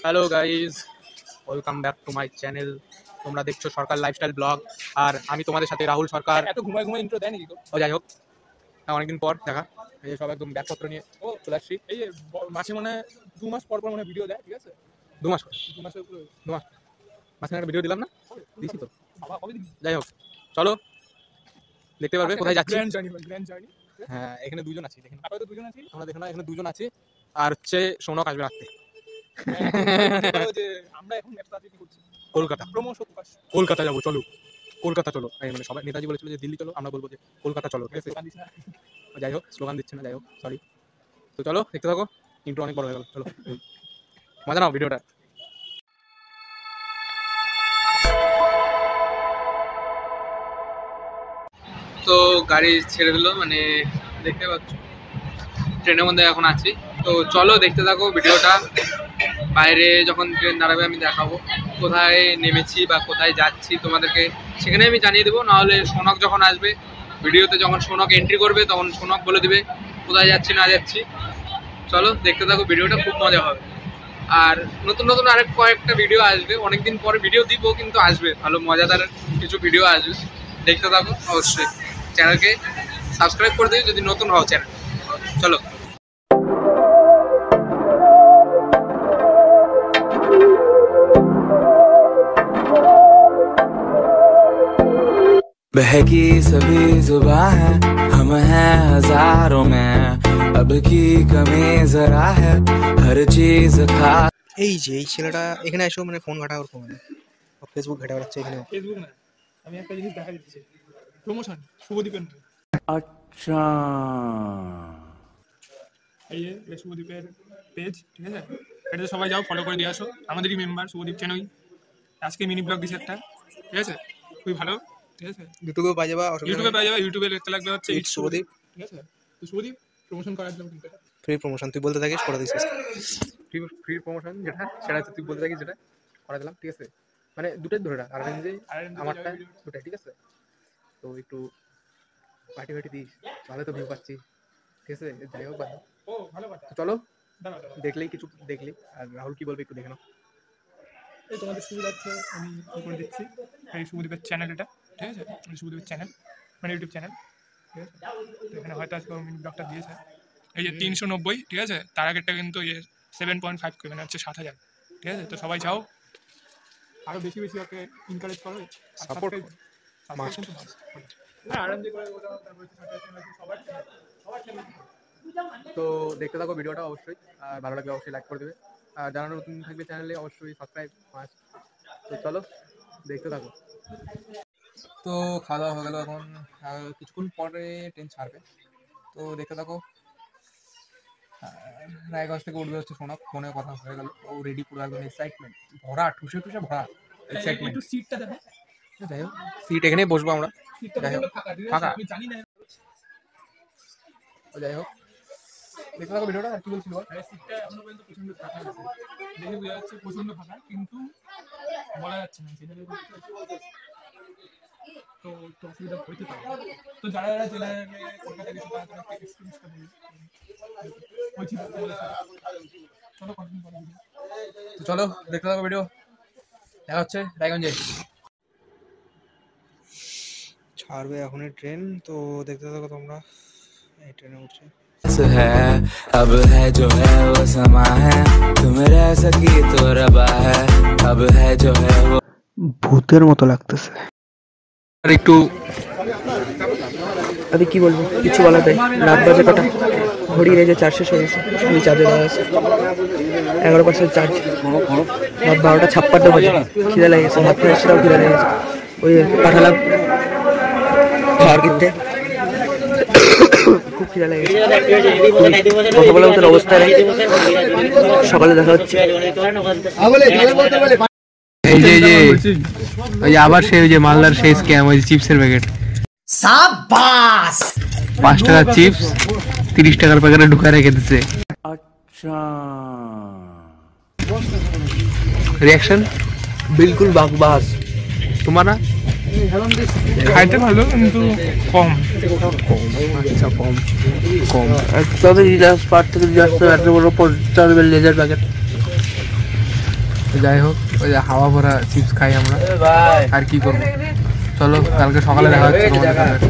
Hello guys, welcome back to my channel. তোমরা দেখছো সরকার lifestyle blog, আর আমি তোমাদের সাথে রাহুল সরকার। এত ঘুমায় ইন্ট্রো দেয় নাকি? ও যাই হোক, অনেকদিন পর দেখা। এই যে সব একদম ব্যাগপত্র নিয়ে চলে আসছি। এই যে মাসে মানে 2 মাস পর মানে ভিডিও দেয়, ঠিক আছে? 2 মাস 2 মাসের উপরে 2 মাস মাঝখানে একটা ভিডিও দিলাম না? দিছি তো। বাবা কবে দিন? যাই হোক, চলো দেখতে পারবে কোথায় যাচ্ছি। Grand journey. হ্যাঁ, এখানে দুজন আছি, দেখেন। আমরা তো দুজন আছি। আমরা দেখো না, এখানে দুজন আছি, আর হচ্ছে সৌনক আসবে রাখতে। যে আমরা এখন একটা কি করছি? কলকাতা প্রমোশন। কলকাতা যাবো, চলো কলকাতা চলো। মানে সবাই নেতাজি বলেছিল যে দিল্লি চলো, আমরা বলবো যে কলকাতা চলো, ঠিক আছে? যাই হোক, স্লোগান দিচ্ছে না, যাই হোক, সরি। তো চলো দেখতে থাকো, ইন্ট্রো অনেক বড় হয়ে গেল। চলো মজা নাও ভিডিওটা। তো গাড়ি ছেড়ে দিল, মানে দেখতে পাচ্ছ ট্রেনের মধ্যে এখন আছি। তো চলো দেখতে থাকো ভিডিওটা। বাইরে যখন ট্রেন দাঁড়াবে আমি দেখাবো কোথায় নেমেছি বা কোথায় যাচ্ছি তোমাদেরকে, সেখানে আমি জানিয়ে দেবো। নাহলে সোনক যখন আসবে ভিডিওতে, যখন সোনক এন্ট্রি করবে তখন সোনক বলে দিবে কোথায় যাচ্ছি না যাচ্ছি। চলো দেখতে থাকো ভিডিওটা, খুব মজা হবে। আর নতুন নতুন আরেক কয়েকটা ভিডিও আসবে, অনেকদিন পরে ভিডিও দিব, কিন্তু আসবে ভালো মজাদার কিছু ভিডিও আসবে, দেখতে থাকো। অবশ্যই চ্যানেলকে সাবস্ক্রাইব করে দিও যদি নতুন হও চ্যানেল। চলো। बहकी सभी जुबां है, हम हैं हजारों में, अब की कमी जरा है, हर चीज खा। এই যে এই ছেলেটা এখানে এসেও মানে ফোন ঘাটা ওর ফোনে ফেসবুক ঘাটা বেড়াচ্ছে এখানে। ফেসবুক না, আমি একটা জিনিস দেখা দিচ্ছি, প্রমোশন শুভদীপের। अच्छा, এই যে শুভদীপের পেজ, ঠিক আছে? এটাতে সবাই যাও, ফলো করে দিয়ে আসো। আমাদেরই মেম্বার শুভদীপ চ্যানেল। আজকে মিনি ব্লগ দিচ্ছে একটা, ঠিক আছে? খুবই ভালো, ঠিক আছে? ইউটিউবে পাই যাবা, ইউটিউবে পাই যাবে। ইউটিউবে লিখতে লাগবে হচ্ছে ইটস শুভদীপ, ঠিক আছে? তো শুভদীপ প্রমোশন করার জন্য কিন্তু ফ্রি প্রমোশন তুই বলতে থাকিস করে দিছিস। ফ্রি প্রমোশন যেটা, সেটা তুই বলতে থাকিস, যেটা করা দিলাম, ঠিক আছে? মানে দুটোই ধরে রাখ, আর আমারটা দুটাই, ঠিক আছে? তো একটু পার্টি ফার্টি দিস, তাহলে তো ভিউ পাচ্ছি, ঠিক আছে? যাই হোক, বাদ। ও ভালো কথা। চলো, দাঁড়াও দেখলেই কিছু দেখলি। আর রাহুল কি বলবে একটু দেখে নাও। এই তোমাদের সুবিধার্থে আমি কি করে দিচ্ছি, এই শুভদীপের চ্যানেল, এটা ঠিক আছে? শুভদীপের চ্যানেল মানে ইউটিউব চ্যানেল, ঠিক আছে? তো এখানে হয়তো আজকে মিনি ব্লগটা দিয়েছে। এই যে 390, ঠিক আছে? তার আগেরটা কিন্তু এই 7.5 মানে হচ্ছে 7,000, ঠিক আছে? তো সবাই যাও, আরও বেশি বেশি ওকে এনকারেজ করো, সাপোর্ট মাস্ট। হ্যাঁ, আরাম দিয়ে করে ওটা, তারপরে সবার চ্যানেল। তো দেখতে থাকো ভিডিওটা অবশ্যই, আর ভালো লাগলে অবশ্যই লাইক করে দেবে, আর যারা নতুন থাকবে চ্যানেলে অবশ্যই সাবস্ক্রাইব মাস্ট। তো চলো দেখতে থাকো। তো খাওয়া দাওয়া হয়ে গেলো, এখন কিছুক্ষণ পরে ট্রেন ছাড়বে, তো দেখতে থাকো। রায়গঞ্জ থেকে উঠবে হচ্ছে সোনক, ফোনে কথা হয়ে গেল, ও রেডি, পুরো একদম এক্সাইটমেন্ট ভরা, ঠুসে ঠুসে ভরা এক্সাইটমেন্ট। একটু সিটটা দেখো। যাই হোক, সিট এখানেই বসবো আমরা। যাই হোক, ফাঁকা। আমি জানি না যাই হোক, দেখতে থাকো ভিডিওটা। আর কি বলছিল, সিটটা এখনো পর্যন্ত প্রচন্ড ফাঁকা আছে, দেখে বোঝা যাচ্ছে প্রচন্ড ফাঁকা, কিন্তু বলা যাচ্ছে না সেটা। তো একটু অসুবিধা হইতে পারে। তো যারা যারা জেলায় কলকাতা গেছে তারা তারা এক্সপিরিয়েন্সটা বলবে। চলো কন্টিনিউ করো। তো চলো দেখতে থাকো ভিডিও, দেখা হচ্ছে রায়গঞ্জে। ছাড়বে এখনই ট্রেন, তো দেখতে থাকো তোমরা। এই ট্রেনে উঠছে है अब है जो है वो समा है, तुम रह सकी तो रबा है, अब है जो है वो। ভূতের মতো লাগতেছে। আর একটু আমি কি বলবো, কিছু বলার নেই। রাত বাজে কটা, ঘড়ি রেজে 4 শেষ হয়ে গেছে। আমি চার্জে দেওয়া আছে 11% চার্জ। রাত 12:56 বাজে। খিদে লেগেছে, ভাত খেয়ে এসেছিলাম, খিদে লেগেছে। ওই পাঠালাম খাওয়ার কিনতে, খুব খিদে লেগেছে। কথা বলার মতো অবস্থা নেই। সকালে দেখা হচ্ছে। এই যে ওই আবার সেই ওই যে মালদার সেই স্ক্যাম, ওই চিপসের প্যাকেট। সাবাস! 5 টাকার চিপস 30 টাকার প্যাকেটে ঢুকায় রেখে দিচ্ছে। अच्छा, রিঅ্যাকশন বিলকুল বাকবাস। তোমার খাইতে ভালো, কিন্তু কম। আচ্ছা, কম কম। তবে রিলাক্স পার্ট থেকে রিলাক্স এত বড় 50 লেজার প্যাকেট। তো যাই হোক, ওই যে হাওয়া ভরা চিপস খাই আমরা, আর কি করবো। চলো কালকে সকালে দেখা হচ্ছে তোমাদের সাথে।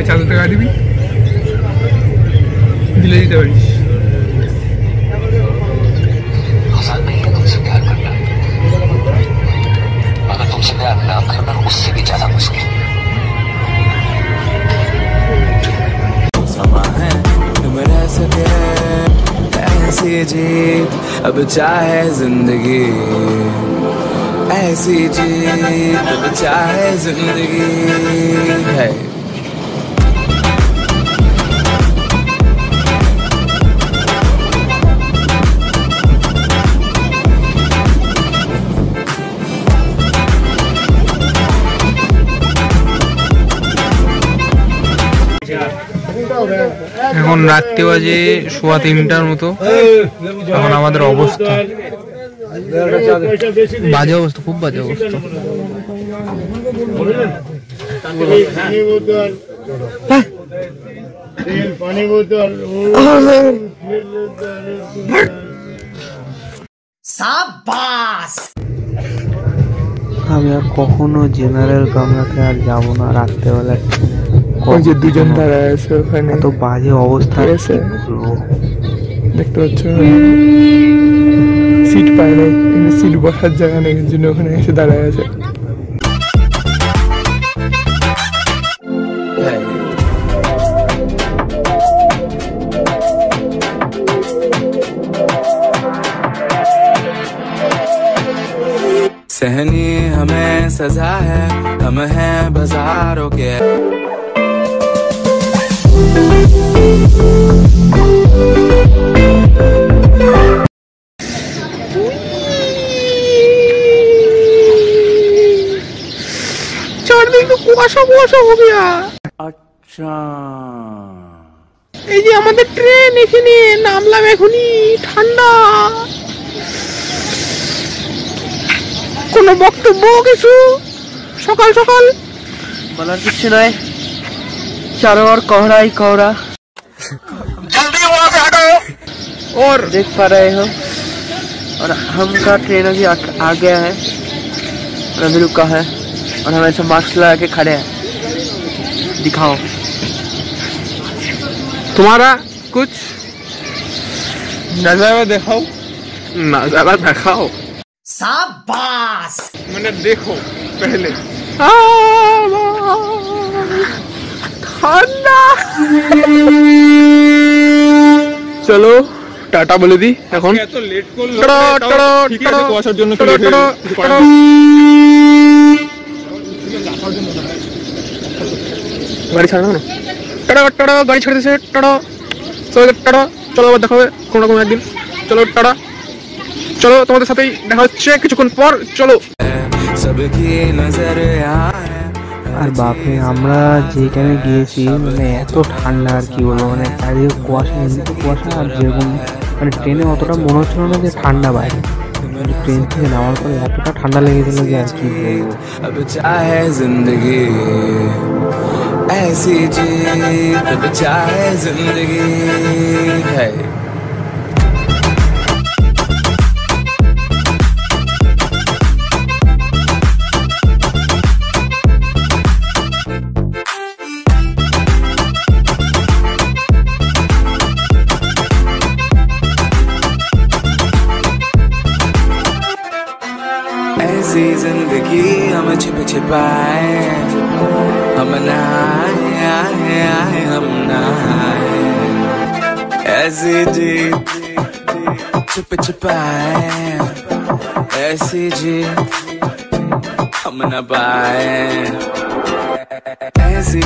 চাদর টাকা দিবি, দিলে দিতে পারিস। ऐसी जीत अब चाहे जिंदगी, ऐसी जीत अब चाहे जिंदगी है। এখন রাত্রি বাজে 3:15 মতো। এখন আমাদের অবস্থা বাজে অবস্থা, খুব বাজে অবস্থা। আমি আর কখনো জেনারেল কামরাতে আর যাবো না রাত্রেবেলায়। ওই যে দুজন দাঁড়ায় আছে ওখানে, এত বাজে অবস্থা আছে বলবো। দেখতে পাচ্ছ, সিট পায় না, সিট বসার জায়গা নেই, এর জন্য ওখানে এসে দাঁড়ায় আছে। सहनी हमें सजा है, हम हैं बाजारों के। চারদিকে তো কুয়াশা কুয়াশা হবে। अच्छा, এই যে আমাদের ট্রেন এখানে নামলাম, এখনই ঠান্ডা। কোনো বক্তব্য কিছু সকাল সকাল বলার কিছু নয়, चारों ओर कोहरा ही कोहरा। जल्दी वहाँ से हटो। और देख पा रहे हो, और हम का ट्रेन अभी आ गया है और अभी रुका है, और हम ऐसे मास्क लगा के खड़े हैं। दिखाओ तुम्हारा कुछ नजारा दिखाओ, नजारा दिखाओ। शाबाश, मैंने देखो पहले ঠান্ডা। চলো টাটা বলে দি এখন। এত লেট করলো, ঠিক আছে কুয়াশার জন্য তো লেট হলো। গাড়ি ছাড়া না, টাটা টাটা, গাড়ি ছেড়ে দিয়েছে, টাটা সবাইকে টাটা। চলো আবার দেখা হবে কোনো রকম একদিন। চলো টাটা, চলো তোমাদের সাথেই দেখা হচ্ছে কিছুক্ষণ পর। চলো। सबकी नजर आए। আর বাপরে, আমরা যেখানে গিয়েছি মানে এত ঠান্ডা, আর কি বলবো, মানে চারিদিকে কুয়াশা, এমনিতে কুয়াশা, আর যেরকম মানে ট্রেনে অতটা মনে হচ্ছিল না যে ঠান্ডা বাইরে, ট্রেন থেকে নামার পরে এতটা ঠান্ডা লেগেছিল যে আর কি বলবো। अब चाहे जिंदगी, ऐसी जीत अब चाहे जिंदगी है। ऐसी जिंदगी हम छिप छिपाए, हम नहाए हम नहाए। ऐसी जीत छिप छिपाए, ऐसी जीत हम न पाए। ऐसी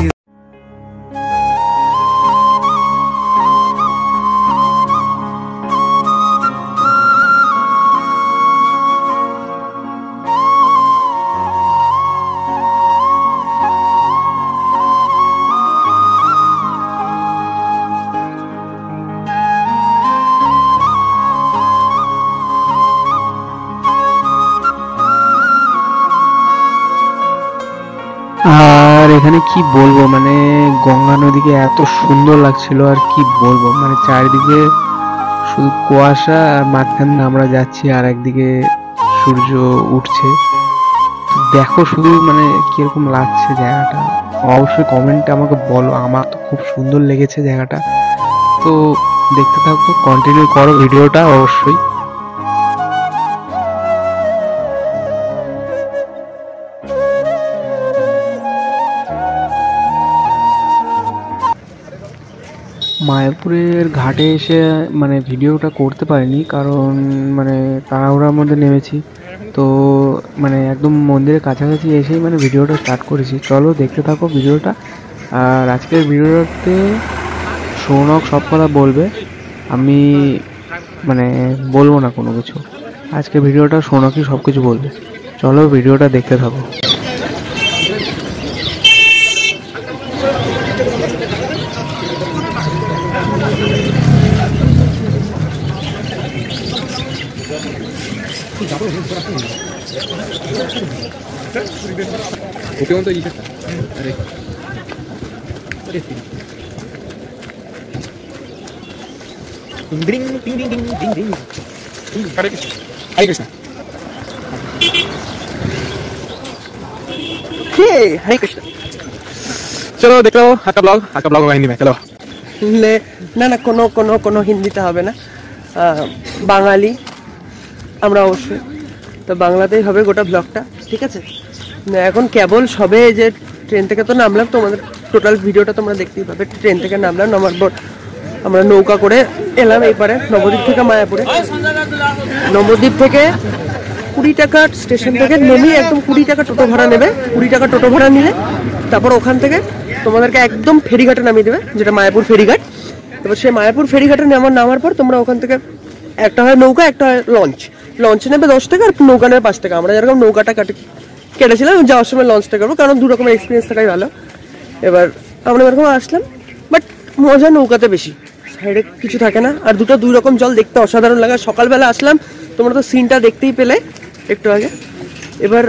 আর এখানে কি বলবো, মানে গঙ্গা নদীকে এত সুন্দর লাগছিল, আর কি বলবো, মানে চারিদিকে শুধু কুয়াশা, আর মাঝখানে আমরা যাচ্ছি আর একদিকে সূর্য উঠছে। তো দেখো শুধু মানে কিরকম লাগছে জায়গাটা, অবশ্যই কমেন্টে আমাকে বলো। আমার তো খুব সুন্দর লেগেছে জায়গাটা। তো দেখতে থাকো, কন্টিনিউ করো ভিডিওটা অবশ্যই। মায়াপুরের ঘাটে এসে মানে ভিডিওটা করতে পারিনি, কারণ মানে তাড়াহুড়ার মধ্যে নেমেছি। তো মানে একদম মন্দিরের কাছাকাছি এসেই মানে ভিডিওটা স্টার্ট করেছি। চলো দেখতে থাকো ভিডিওটা। আর আজকের ভিডিওতে সৌনক সব কথা বলবে, আমি মানে বলবো না কোনো কিছু। আজকে ভিডিওটা সৌনকই সব কিছু বলবে। চলো ভিডিওটা দেখতে থাকো। हरे कृष्ण हरे कृष्ण हरे कृष्ण। चलो देख लो आपका ब्लॉग होगा हिंदी में। चलो না না, কোনো কোনো কোনো হিন্দিতে হবে না, বাঙালি আমরা অবশ্যই, তো বাংলাতেই হবে গোটা ব্লগটা, ঠিক আছে? এখন কেবল সবে যে ট্রেন থেকে তো নামলাম, তোমাদের টোটাল ভিডিওটা তোমরা দেখতেই পাবে। ট্রেন থেকে নামলাম, নামার পর আমরা নৌকা করে এলাম এইপারে নবদ্বীপ থেকে মায়াপুরে। নবদ্বীপ থেকে 20 টাকা স্টেশন থেকে নেমে একদম 20 টাকা টোটো ভাড়া নেবে। 20 টাকা টোটো ভাড়া নিলে তারপর ওখান থেকে তোমাদেরকে একদম ফেরিঘাটে নামিয়ে দেবে, যেটা মায়াপুর ফেরিঘাট। এবার সেই মায়াপুর ফেরিঘাটে নামার পর তোমরা ওখান থেকে একটা হয় নৌকা, একটা হয় লঞ্চ। লঞ্চে নেবে 10 টাকা আর নৌকা নেবে 5 টাকা। আমরা যেরকম নৌকাটা কেটেছিলাম, যাওয়ার সময় লঞ্চটা করবো, কারণ দু রকমের এক্সপিরিয়েন্স থাকাই ভালো। এবার আমরা এরকম আসলাম, বাট মজা নৌকাতে বেশি, সাইডে কিছু থাকে না। আর দুই রকম জল দেখতে অসাধারণ লাগে। সকালবেলা আসলাম, তোমরা তো সিনটা দেখতেই পেলে একটু আগে। এবার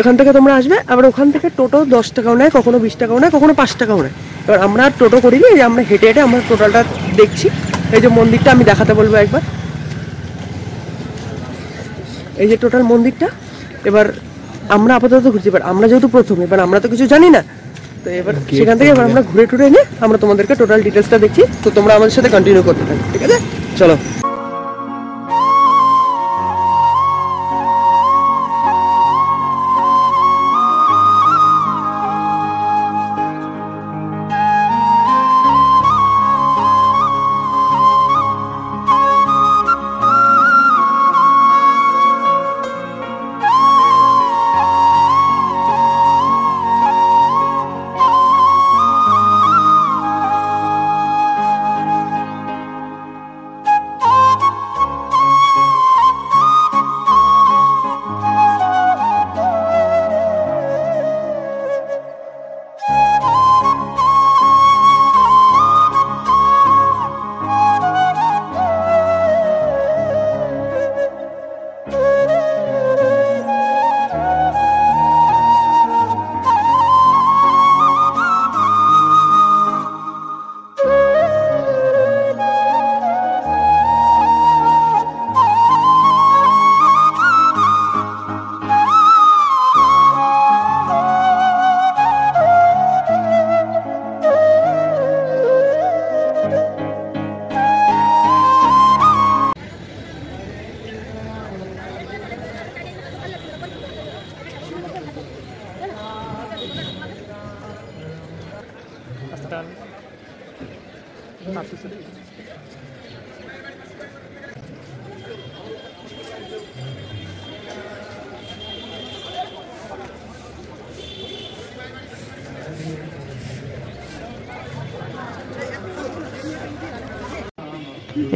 এখান থেকে তোমরা আসবে, আবার ওখান থেকে টোটো 10 টাকাও নেয়, কখনো 20 টাকাও নেয়, কখনো 5 টাকাও নেয়। এবার আমরা আর টোটো করিনি, এই যে আমরা হেঁটে হেঁটে আমরা টোটালটা দেখছি। এই যে মন্দিরটা আমি দেখাতে বলবো একবার, এই যে টোটাল মন্দিরটা। এবার আমরা আপাতত ঘুরছি, এবার আমরা যেহেতু প্রথম, এবার আমরা তো কিছু জানি না, তো এবার সেখান থেকে এবার আমরা ঘুরে টুরে নিয়ে আমরা তোমাদেরকে টোটাল ডিটেলসটা দেখছি। তো তোমরা আমাদের সাথে কন্টিনিউ করতে থাকো, ঠিক আছে? চলো।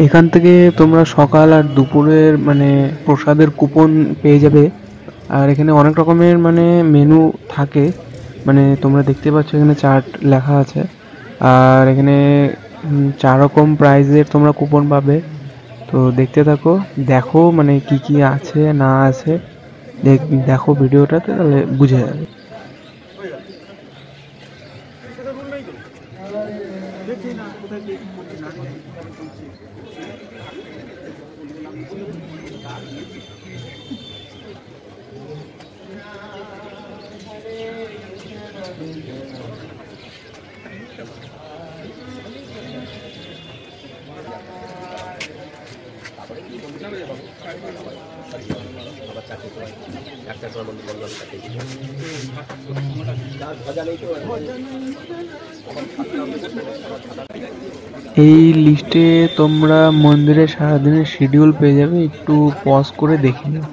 এখান থেকে তোমরা সকাল আর দুপুরের মানে প্রসাদের কুপন পেয়ে যাবে। আর এখানে অনেক রকমের মানে মেনু থাকে, মানে তোমরা দেখতে পাচ্ছ এখানে চার্ট লেখা আছে। আর এখানে 4 রকম প্রাইজের তোমরা কুপন পাবে। তো দেখতে থাকো, দেখো মানে কি কি আছে না আছে, দেখো ভিডিওটাতে, তাহলে বুঝে যাবে। এই লিস্টে তোমরা মন্দিরের সারাদিনের শিডিউল পেয়ে যাবে, একটু পজ করে দেখে নিও।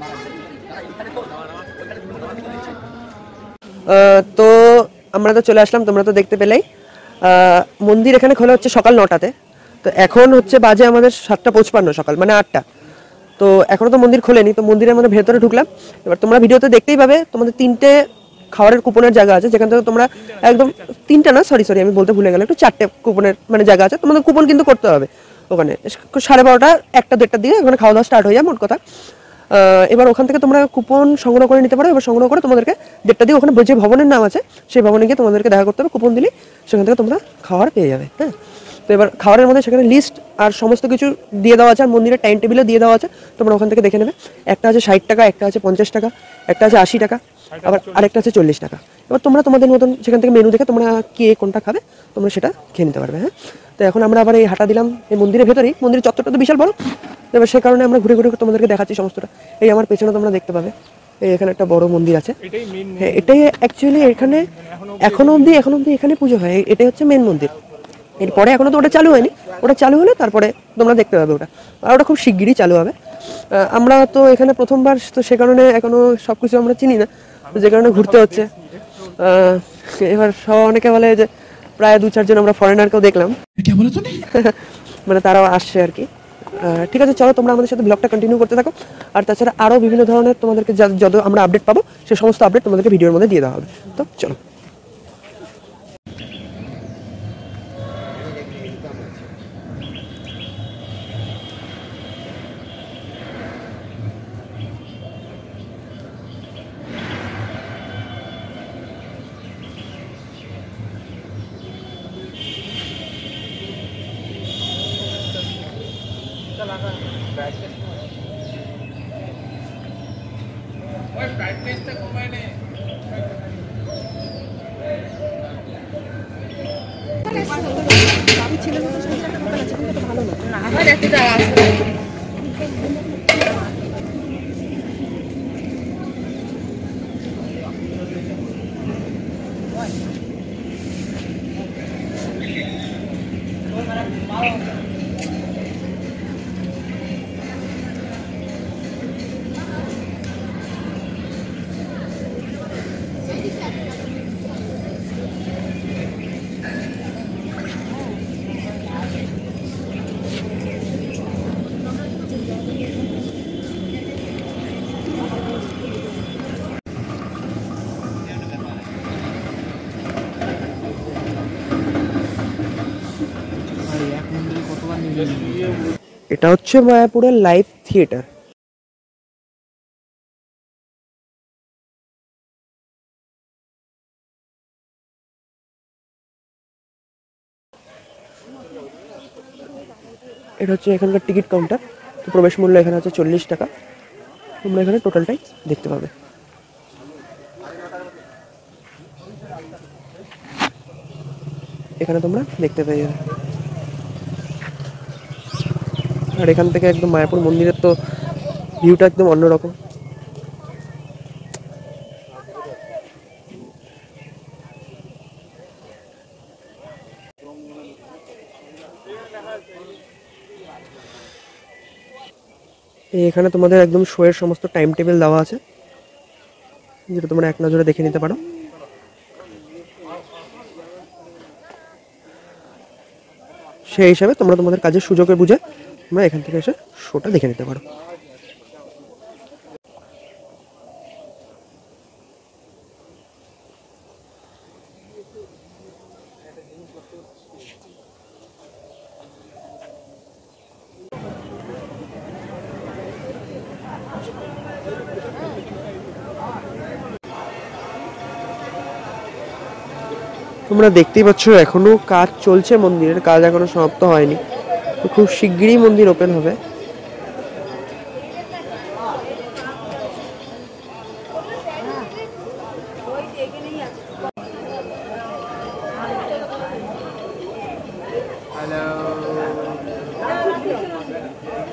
তো আমরা তো চলে আসলাম, তোমরা তো দেখতে পেলেই। মন্দির এখানে খোলা হচ্ছে সকাল 9টাতে, তো এখন হচ্ছে বাজে আমাদের 7:55 সকাল, মানে 8টা। তো এখনো তো মন্দির খোলেনি, তো মন্দিরের মধ্যে ভেতরে ঢুকলাম। এবার তোমরা ভিডিওতে দেখতেই পাবে তোমাদের 3টে খাবারের কুপনের জায়গা আছে, যেখান থেকে তোমরা একদম 3টা না, সরি আমি বলতে ভুলে গেলাম, একটু 4টে কুপনের মানে জায়গা আছে। তোমাদের কুপন কিন্তু করতে হবে ওখানে 12:30 1টা 1:30 দিকে ওখানে খাওয়া দাওয়া স্টার্ট হয়ে যায় মোট কথা। এবার ওখান থেকে তোমরা কুপন সংগ্রহ করে নিতে পারো। এবার সংগ্রহ করে তোমাদেরকে 1:30 দিয়ে ওখানে যে ভবনের নাম আছে সেই ভবনে গিয়ে তোমাদেরকে দেখা করতে হবে। কুপন দিলে সেখান থেকে তোমরা খাবার পেয়ে যাবে। হ্যাঁ, তো এবার খাবারের মধ্যে সেখানে লিস্ট আর সমস্ত কিছু দিয়ে দেওয়া আছে, আর মন্দিরের টাইম টেবিলও দিয়ে দেওয়া আছে, তোমরা ওখান থেকে দেখে নেবে। একটা আছে 60 টাকা, একটা আছে 50 টাকা, একটা আছে 80 টাকা, আবার আরেকটা আছে 40 টাকা। এবার তোমরা তোমাদের মতন সেখান থেকে মেনু দেখে তোমরা কে কোনটা খাবে তোমরা সেটা খেয়ে নিতে পারবে। হ্যাঁ, তো এখন আমরা আবার এই হাঁটা দিলাম এই মন্দিরের ভেতরেই। মন্দিরের চত্বরটা তো বিশাল বড়, এবার সে কারণে আমরা ঘুরে ঘুরে তোমাদেরকে দেখাচ্ছি সমস্তটা। এই আমার পেছনে তোমরা দেখতে পাবে এই এখানে একটা বড় মন্দির আছে। হ্যাঁ, এটাই অ্যাকচুয়ালি এখানে এখনো অবধি এখানে পুজো হয়। এটাই হচ্ছে মেন মন্দির। এরপরে এখনো তো ওটা চালু হয়নি, ওটা চালু হলে তারপরে তোমরা দেখতে পাবে ওটা, আর ওটা খুব শিগগিরই চালু হবে। আমরা তো এখানে প্রথমবার, তো সে কারণে এখনো সব কিছু আমরা চিনি না, যে কারণে ঘুরতে হচ্ছে। এবার অনেকে বলে যে প্রায় 2-4 জন আমরা ফরেনারকেও দেখলাম, মানে তারাও আসছে আর কি। ঠিক আছে, চলো তোমরা আমাদের সাথে ব্লগটা কন্টিনিউ করতে থাকো। আর তাছাড়া আরও বিভিন্ন ধরনের তোমাদেরকে যত আমরা আপডেট পাবো সে সমস্ত আপডেট তোমাদেরকে ভিডিওর মধ্যে দিয়ে দেওয়া হবে। তো চলো। এটা হচ্ছে মায়াপুরের লাইভ থিয়েটার। এটা হচ্ছে এখানকার টিকিট কাউন্টার। তো প্রবেশ মূল্য এখানে আছে 40 টাকা। তোমরা এখানে টোটালটাই দেখতে পাবে। এখানে তোমরা দেখতে পেয়ে যাবে। আর এখান থেকে একদম মায়াপুর মন্দিরের তো ভিউটা একদম অন্যরকম। এখানে তোমাদের একদম শোয়ের সমস্ত টাইম টেবিল দেওয়া আছে, যেটা তোমরা এক নজরে দেখে নিতে পারো। সেই হিসাবে তোমরা তোমাদের কাজের সুযোগে বুঝে তোমরা এখান থেকে এসে শোটা দেখে নিতে পারো। তোমরা দেখতেই পাচ্ছ এখনো কাজ চলছে, মন্দিরের কাজ এখনো সমাপ্ত হয়নি। তো খুব শিগগিরই মন্দির ওপেন হবে।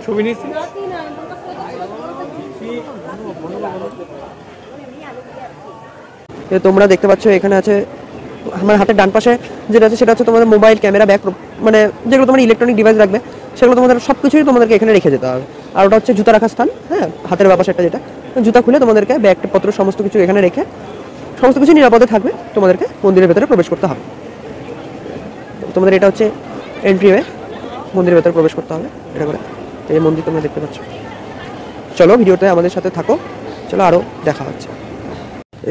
ছবি নিচ্ছি। তোমরা দেখতে পাচ্ছ এখানে আছে আমার হাতের ডান পাশে যেটা আছে সেটা হচ্ছে তোমাদের মোবাইল ক্যামেরা ব্যাগ, মানে যেগুলো তোমার ইলেকট্রনিক ডিভাইস রাখবে সেগুলো তোমাদের সব কিছুই তোমাদেরকে এখানে রেখে যেতে হবে। আর ওটা হচ্ছে জুতা রাখার স্থান, হ্যাঁ, হাতের ব্যাপার সেটা যেটা জুতা খুলে তোমাদেরকে ব্যাগ পত্র সমস্ত কিছু এখানে রেখে সমস্ত কিছু নিরাপদে থাকবে, তোমাদেরকে মন্দিরের ভেতরে প্রবেশ করতে হবে। তোমাদের এটা হচ্ছে এন্ট্রি ওয়ে, মন্দিরের ভেতরে প্রবেশ করতে হবে এটা করে। এই মন্দির তোমরা দেখতে পাচ্ছ। চলো ভিডিওতে আমাদের সাথে থাকো, চলো আরও দেখা হচ্ছে।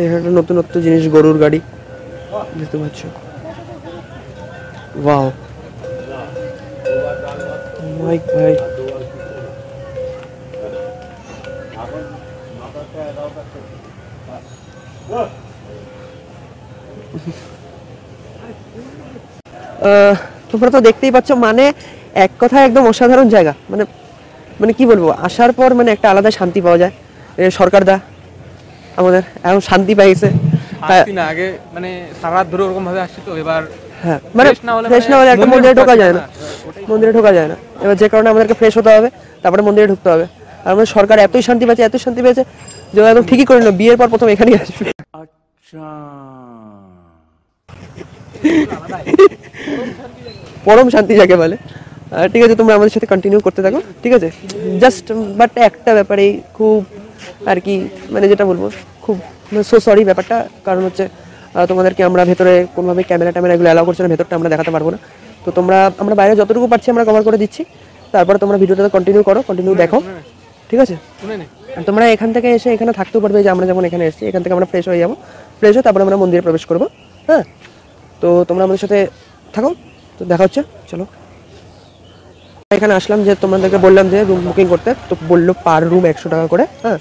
এখানে নতুনত্ব জিনিস, গরুর গাড়ি দেখতে পাচ্ছ। ওয়াও মাইক ভাই, তোমরা তো দেখতেই পাচ্ছ, মানে এক কথায় একদম অসাধারণ জায়গা। মানে মানে কি বলবো, আসার পর মানে একটা আলাদা শান্তি পাওয়া যায়। সরকার দা আমাদের এখন শান্তি পাইছে না, আগে মানে সারা রাত ধরে ওরকম ভাবে আসছি তো, এবার হ্যাঁ মানে ফ্রেশ না হলে একটা মন্দিরে ঢোকা যায় না, মন্দিরে ঢোকা যায় না। এবার যে কারণে আমাদেরকে ফ্রেশ হতে হবে, তারপরে মন্দিরে ঢুকতে হবে। আর আমাদের সরকার এতই শান্তি পেয়েছে যে একদম ঠিকই করে নিল, বিয়ের পর প্রথম এখানেই আসবে। পরম শান্তি যাকে বলে। ঠিক আছে, তোমরা আমাদের সাথে কন্টিনিউ করতে থাকো, ঠিক আছে। জাস্ট বাট একটা ব্যাপারেই খুব আর কি, মানে যেটা বলবো, খুব সো সরি ব্যাপারটা, কারণ হচ্ছে তোমাদেরকে আমরা ভেতরে কোনোভাবে ক্যামেরা এগুলো অ্যালাউ করছে না, ভেতরটা আমরা দেখাতে পারবো না। তো আমরা বাইরে যতটুকু পারছি আমরা কভার করে দিচ্ছি, তারপরে তোমরা ভিডিওটা কন্টিনিউ দেখো, ঠিক আছে। তোমরা এখান থেকে এসে এখানে থাকতেও পারবে, যে আমরা যেমন এখানে এসেছি, এখান থেকে আমরা ফ্রেশ হয়ে যাবো, ফ্রেশ হয়ে তারপরে আমরা মন্দিরে প্রবেশ করবো, হ্যাঁ। তো তোমরা আমাদের সাথে থাকো, তো দেখা হচ্ছে, চলো। এখানে আসলাম যে তোমাদেরকে বললাম যে রুম বুকিং করতে, তো বললো পার রুম 100 টাকা করে, হ্যাঁ।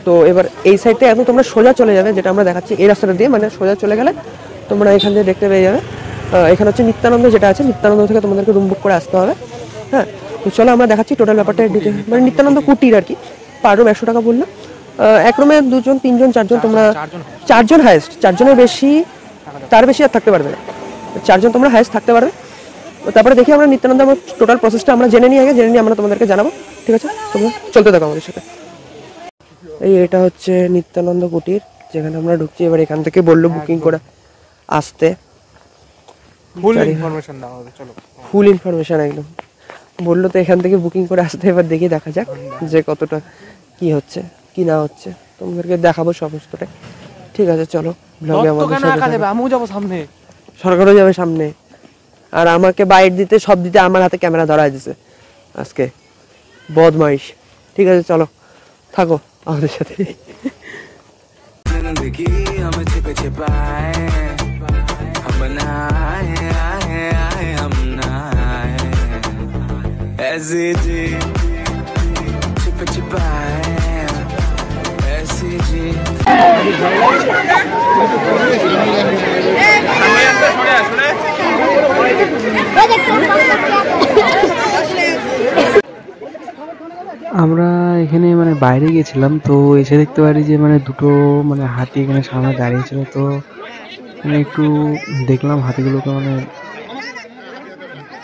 তো এবার এই সাইডটা এখন তোমরা সোজা চলে যাবে, যেটা আমরা দেখাচ্ছি এই রাস্তাটা দিয়ে, মানে সোজা চলে গেলে তোমরা এখান থেকে দেখতে পেয়ে যাবে। এখানে হচ্ছে নিত্যানন্দ যেটা আছে, নিত্যানন্দ থেকে তোমাদেরকে রুম বুক করে আসতে হবে, হ্যাঁ। তো চলো আমরা দেখাচ্ছি টোটাল ব্যাপারটা ডিটেল, মানে নিত্যানন্দ কুটির আর কি। পার রুম 100 টাকা বললো। এক রুমে 2 জন 3 জন 4 জন, তোমরা 4 জন হাইয়েস্ট, 4 জনের বেশি, তার বেশি আর থাকতে পারবে না। 4 জন তোমরা হাইয়েস্ট থাকতে পারবে। তারপরে দেখি আমরা নিত্যানন্দ আমার টোটাল প্রসেসটা আমরা জেনে নিই আমরা তোমাদেরকে জানাবো, ঠিক আছে। তোমরা চলতে থাকো আমাদের সাথে। এটা হচ্ছে নিত্যানন্দ কুটির, যেখানে আমরা ঢুকছি। এবার এখান থেকে বললো বুকিং করে আসতে, ফুল ইনফরমেশন দেওয়া হবে, চলো ফুল ইনফরমেশন একদম বললো। তো এখান থেকে বুকিং করে আসতে, এবার দেখি দেখা যাক যে কতটা কি হচ্ছে কি না হচ্ছে, তোমাদেরকে দেখাবো সমস্তটাই, ঠিক আছে। চলো ব্লগে আমাদের সাথে, আমিও যাবো সামনে, সরকারও যাবে সামনে, আর আমাকে বাইট দিতে সব দিতে আমার হাতে ক্যামেরা ধরায় দিছে আজকে, বদমাইশ। ঠিক আছে, চলো থাকো আমাদের সাথে। जिंदगी हमें छिपे छिपाए, हम बनाए आए आए हम नाए, ऐसे जी छिपे छिपाए ऐसे जी। আমরা এখানে মানে বাইরে গেছিলাম, তো এসে দেখতে পারি যে মানে দুটো মানে হাতি এখানে সামনে দাঁড়িয়েছিল। তো মানে একটু দেখলাম হাতিগুলোকে, মানে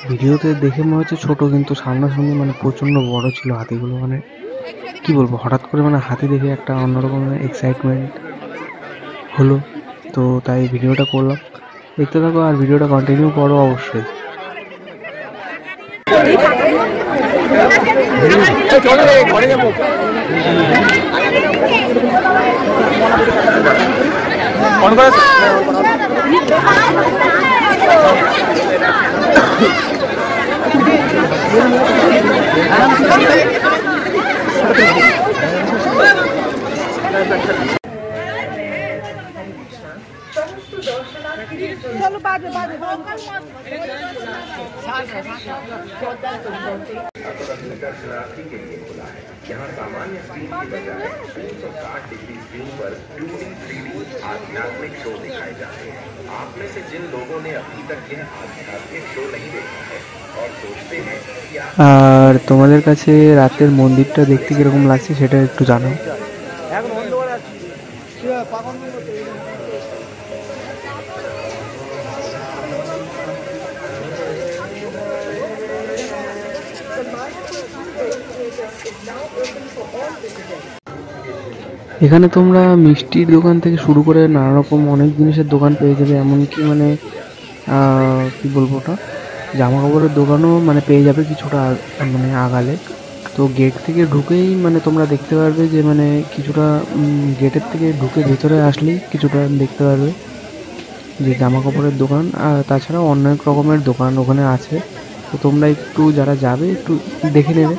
ভিডিওতে দেখে মনে হচ্ছে ছোট, কিন্তু সামনাসামনি মানে প্রচণ্ড বড় ছিল হাতিগুলো। মানে কি বলবো, হঠাৎ করে মানে হাতি দেখে একটা অন্যরকম এক্সাইটমেন্ট হলো, তো তাই ভিডিওটা করলাম। দেখতে থাকো আর ভিডিওটা কন্টিনিউ করো অবশ্যই। चलो बाद में दर्शनार्थी के लिए खुला है। यहाँ सामान्य स्क्रीन की बजाय 360 डिग्री स्क्रीन पर 2D 3D आध्यात्मिक शो दिखाए जाते हैं। आप में से जिन लोगों ने अभी तक यह आध्यात्मिक शो नहीं देखा है और सोचते हैं कि আর তোমাদের কাছে রাতের মন্দিরটা দেখতে কিরকম লাগছে সেটা একটু জানাও। এখানে তোমরা মিষ্টির দোকান থেকে শুরু করে নানা রকম অনেক জিনিসের দোকান পেয়ে যাবে, এমনকি মানে কি বলবো ওটা, জামা কাপড়ের দোকানও মানে পেয়ে যাবে কিছুটা মানে আগালে। তো গেট থেকে ঢুকেই মানে তোমরা দেখতে পারবে যে মানে কিছুটা গেটের থেকে ঢুকে ভেতরে আসলেই কিছুটা দেখতে পারবে যে জামা কাপড়ের দোকান, আর তাছাড়াও অনেক রকমের দোকান ওখানে আছে। তো তোমরা একটু যারা যাবে একটু দেখে নেবে।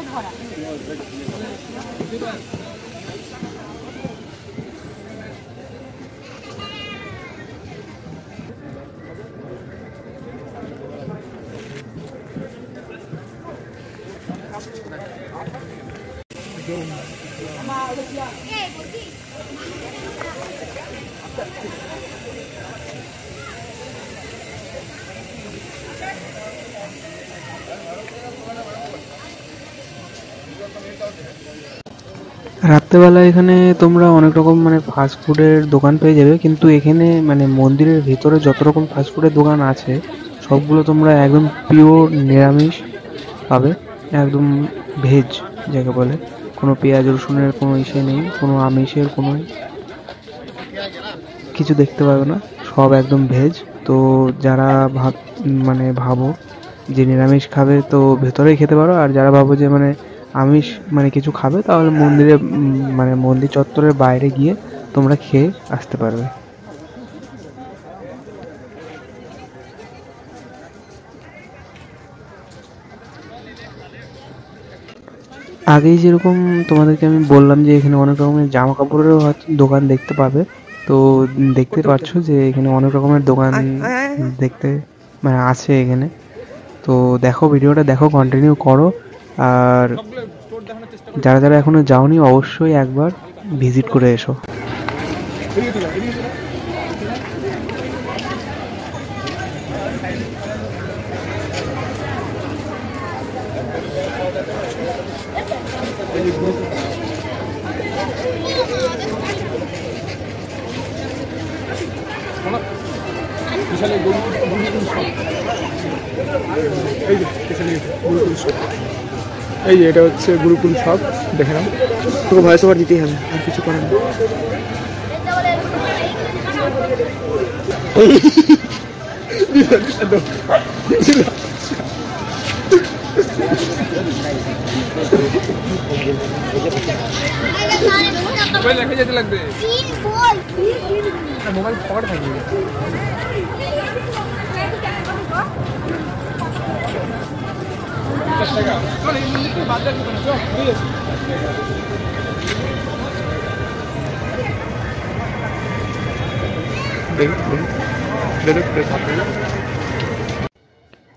রাত্রেবেলা এখানে তোমরা অনেক রকম মানে ফাস্ট ফুডের দোকান পেয়ে যাবে, কিন্তু এখানে মানে মন্দিরের ভিতরে যত রকম ফাস্ট ফুডের দোকান আছে সবগুলো তোমরা একদম পিওর নিরামিষ পাবে, একদম ভেজ যাকে বলে। কোনো পেঁয়াজ রসুনের কোনো ইসে নেই, কোনো আমিষের কোনো কিছু দেখতে পাবে না, সব একদম ভেজ। তো যারা মানে ভাবো যে নিরামিষ খাবে তো ভেতরেই খেতে পারো, আর যারা ভাবো যে মানে আমিষ মানে কিছু খাবে তাহলে মন্দিরে মানে মন্দির চত্বরের বাইরে গিয়ে তোমরা খেয়ে আসতে পারবে। আগেই যেরকম তোমাদেরকে আমি বললাম যে এখানে অনেক রকমের জামা কাপড়েরও দোকান দেখতে পাবে, তো দেখতে পাচ্ছ যে এখানে অনেক রকমের দোকান দেখতে মানে আছে এখানে। তো দেখো, ভিডিওটা দেখো, কন্টিনিউ করো, আর যারা যারা এখনো যাওনি অবশ্যই একবার ভিজিট করে এসো। এই যে এটা হচ্ছে গুরুকুল শপ, দেখে নাও। তোকে ভয়েস ওভার দিতেই হবে, আর কিছু করার নেই। মোবাইল রেখে যেতে লাগবে, মোবাইল পকেটে থাকবে।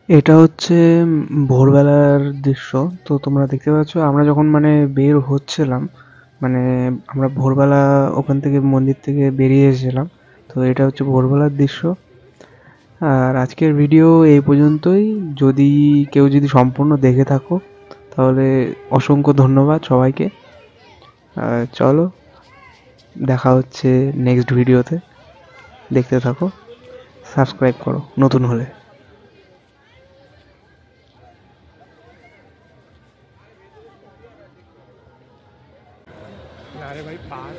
এটা হচ্ছে ভোরবেলার দৃশ্য। তো তোমরা দেখতে পাচ্ছ আমরা যখন মানে বের হচ্ছিলাম, মানে আমরা ভোরবেলা ওখান থেকে মন্দির থেকে বেরিয়ে এসেছিলাম। তো এটা হচ্ছে ভোরবেলার দৃশ্য। আর আজকের ভিডিও এই পর্যন্তই। যদি কেউ যদি সম্পূর্ণ দেখে থাকো তাহলে অসংখ্য ধন্যবাদ সবাইকে। চলো, দেখা হচ্ছে নেক্সট ভিডিওতে। দেখতে থাকো, সাবস্ক্রাইব করো নতুন হলে। अरे भाई पास